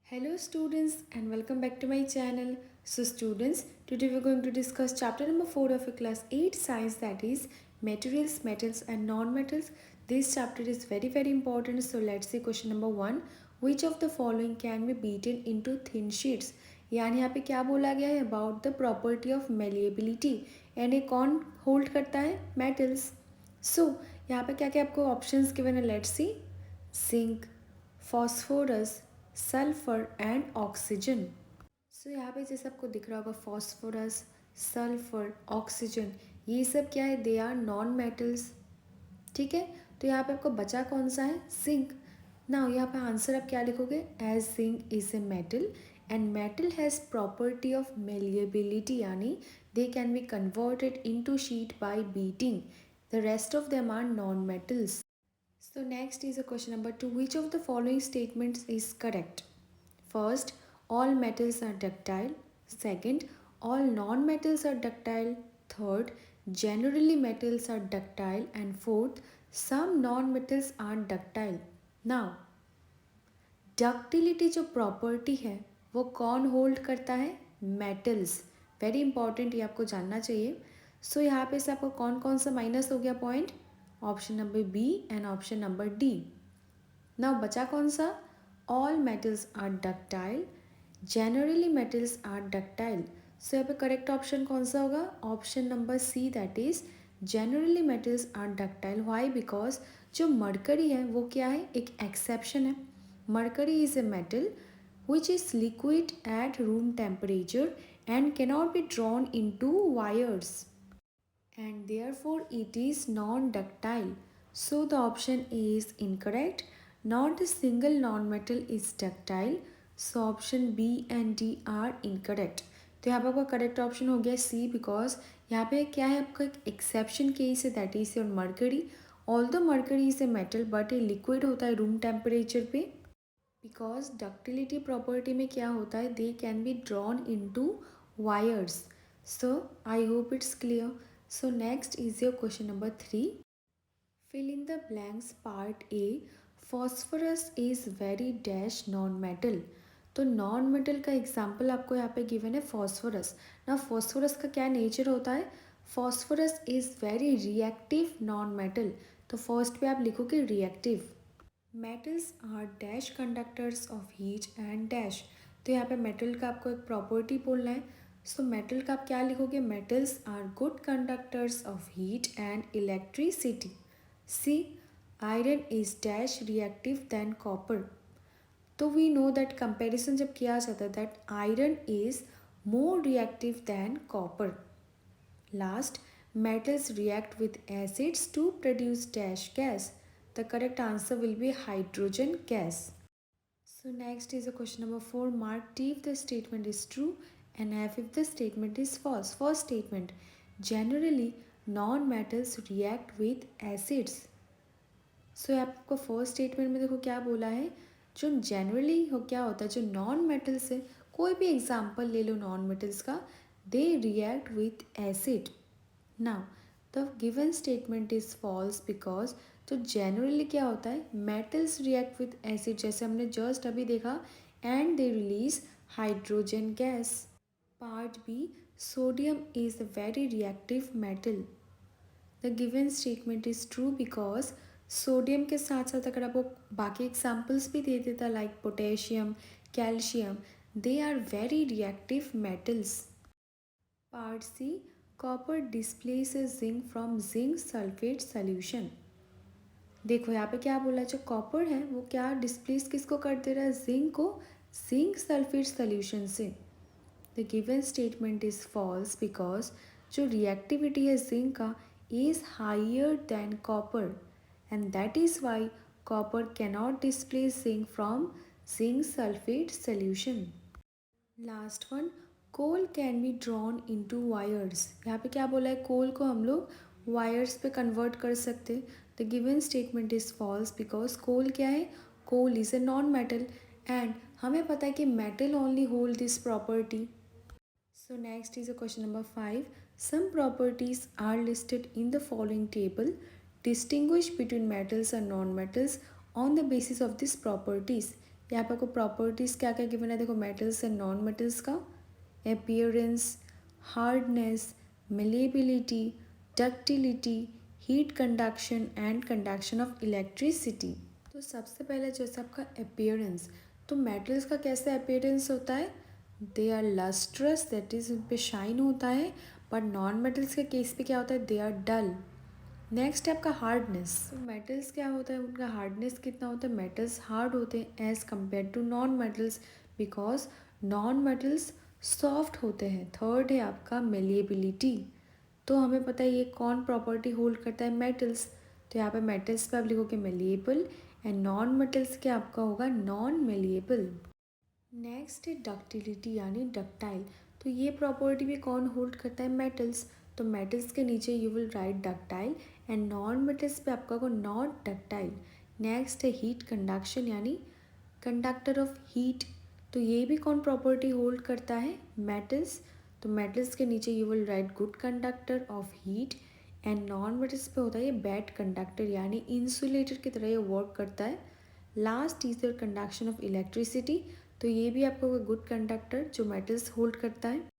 Hello students and welcome back to my channel. So students, today we're going to discuss chapter number 4 of your class 8 science, that is materials, metals and non-metals. This chapter is very important. So let's see question number 1. Which of the following can be beaten into thin sheets? यानी यहाँ पे क्या बोला गया है about the property of malleability, यानी कौन hold करता है metals. So यहाँ पे क्या क्या आपको options given है, let's see. Zinc, phosphorus, sulphur and oxygen. So यहाँ पे जैसे आपको दिख रहा होगा फॉस्फोरस, सल्फर, ऑक्सीजन, ये सब क्या है, दे आर नॉन मेटल्स. ठीक है, तो यहाँ पे आपको बचा कौन सा है, जिंक. नाउ यहाँ पे आंसर आप क्या लिखोगे, as zinc is a metal and metal has property of malleability, यानी they can be converted into sheet by beating. The rest of them are non metals. So next is a question number 2. Which of the following statements is correct? First, all metals are ductile. Second, all non-metals are ductile. Third, generally metals are ductile. And fourth, some non-metals are ductile. Now, ductility जो property है वो कौन hold करता है, metals. Very important, ये आपको जानना चाहिए. सो यहाँ पे से आपको कौन कौन सा माइनस हो गया point, option number B and option number D. Now बचा कौन सा, all metals are ductile, generally metals are ductile. So यहाँ पे करेक्ट ऑप्शन कौन सा होगा, option number C, that is generally metals are ductile. Why, because जो mercury है वो क्या है, एक एक्सेप्शन है. Mercury is a metal which is liquid at room temperature and cannot be drawn into wires, and therefore it is non-ductile. So the option is incorrect. Not a single non-metal is ductile. So option B and D are incorrect. तो यहाँ पर आपका correct option हो गया सी, because यहाँ पे क्या है, आपका एक एक्सेप्शन केस है, that is your mercury. Although mercury is a metal but ये लिक्विड होता है रूम टेम्परेचर पे. बिकॉज डक्टिलिटी प्रॉपर्टी में क्या होता है, they can be drawn in to wires. So I hope it's clear. So next is your question number 3. Fill in the blanks part A. Phosphorus is very dash non metal. तो non metal का example आपको यहाँ पे given है phosphorus. ना phosphorus का क्या nature होता है, phosphorus is very reactive non metal. तो फर्स्ट पे आप लिखोगे reactive. Metals are dash conductors of heat and dash. तो यहाँ पे मेटल का आपको एक प्रॉपर्टी बोलना है. सो मेटल का आप क्या लिखोगे, metals are good conductors of heat and electricity. C, iron is dash reactive than copper. तो वी नो दैट कंपैरिजन जब किया जाता है, that iron is more reactive than copper. Last, metals react with acids to produce dash gas. The correct answer will be hydrogen gas. So next is a question number 4. Mark T if the statement is true and F if the statement is false. First statement, generally non-metals react with acids. So आपको first statement में देखो क्या बोला है, जो generally हो क्या होता है, जो नॉन मेटल्स है, कोई भी एग्जांपल ले लो नॉन मेटल्स का, they react with acid. Now the given statement is false, because तो जनरली क्या होता है, मेटल्स रिएक्ट विथ एसिड, जैसे हमने जस्ट अभी देखा, and they release hydrogen gas. Part B, sodium is a very reactive metal. The given statement is true because sodium के साथ साथ अगर आपको बाकी एग्जाम्पल्स भी दे देता, like potassium, calcium, they are very reactive metals. Part C, copper displaces zinc from zinc sulphate solution. देखो यहाँ पे क्या बोला, जो कॉपर है वो क्या डिस्प्लेस किसको कर दे रहा है, जिंक को, जिंक सल्फेट सोल्यूशन से. The given statement is false because जो रिएक्टिविटी है जिंक का is higher than copper, and that is why copper cannot displace zinc from zinc sulfate solution. Last one, coal can be drawn into wires. यहाँ पे क्या बोला है, कोल को हम लोग वायर्स पे कन्वर्ट कर सकते. The given statement is false because coal क्या है, coal is a non metal and हमें पता है कि metal only hold this property. So next is a question number 5. Some properties are listed in the following table. Distinguish between metals and non-metals on the basis of these properties. यहाँ पे आपको properties क्या क्या given है, देखो metals and non metals का appearance, hardness, malleability, ductility, heat conduction and conduction of electricity. तो सबसे पहले जैसे आपका अपीयरेंस, तो मेटल्स का कैसा अपीयरेंस होता है, they are lustrous, that is उन पे शाइन होता है, बट नॉन मेटल्स के केस पे क्या होता है, दे आर डल। नेक्स्ट है आपका हार्डनेस, तो मेटल्स क्या होता है, उनका हार्डनेस कितना होता है, मेटल्स हार्ड होते हैं as compare to non metals, because non metals soft होते हैं। थर्ड है आपका मेलिएबिलिटी, तो हमें पता है ये कौन प्रॉपर्टी होल्ड करता है, मेटल्स, तो यहाँ पे मेटल्स पे आप लिखोगे मेलिएबल एंड नॉन मेटल्स के आपका होगा नॉन मेलिएबल। नेक्स्ट है डक्टिलिटी यानी डक्टाइल, तो ये प्रॉपर्टी भी कौन होल्ड करता है, मेटल्स, तो मेटल्स के नीचे you will write ductile and non metals पे आपका को नॉट डक्टाइल। नेक्स्ट है हीट कंडक्शन यानी कंडक्टर ऑफ हीट, तो ये भी कौन प्रॉपर्टी होल्ड करता है, मेटल्स, तो मेटल्स के नीचे you will write good conductor of heat and non metals पे होता है ये बैड कंडक्टर यानी इंसुलेटर की तरह ये वर्क करता है। Last is the conduction of electricity, तो ये भी आपका गुड कंडक्टर जो मेटल्स होल्ड करता है।